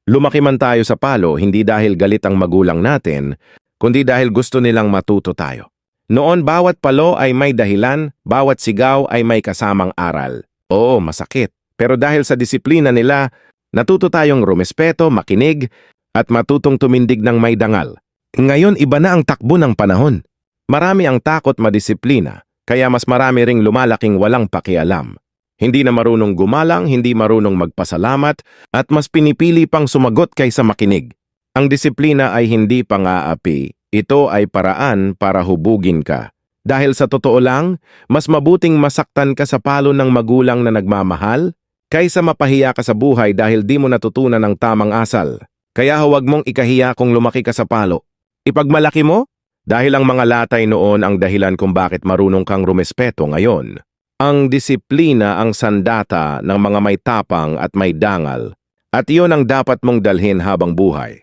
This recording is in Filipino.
Lumaki man tayo sa palo, hindi dahil galit ang magulang natin, kundi dahil gusto nilang matuto tayo. Noon, bawat palo ay may dahilan, bawat sigaw ay may kasamang aral. Oo, masakit. Pero dahil sa disiplina nila, natuto tayong rumespeto, makinig, at matutong tumindig ng may dangal. Ngayon, iba na ang takbo ng panahon. Marami ang takot madisiplina, kaya mas marami ring lumalaking walang pakialam. Hindi na marunong gumalang, hindi marunong magpasalamat, at mas pinipili pang sumagot kaysa makinig. Ang disiplina ay hindi pang-aapi, ito ay paraan para hubugin ka. Dahil sa totoo lang, mas mabuting masaktan ka sa palo ng magulang na nagmamahal, kaysa mapahiya ka sa buhay dahil di mo natutunan ang tamang asal. Kaya huwag mong ikahiya kung lumaki ka sa palo. Ipagmalaki mo, dahil ang mga latay noon ang dahilan kung bakit marunong kang rumespeto ngayon. Ang disiplina ang sandata ng mga may tapang at may dangal, at iyon ang dapat mong dalhin habang buhay.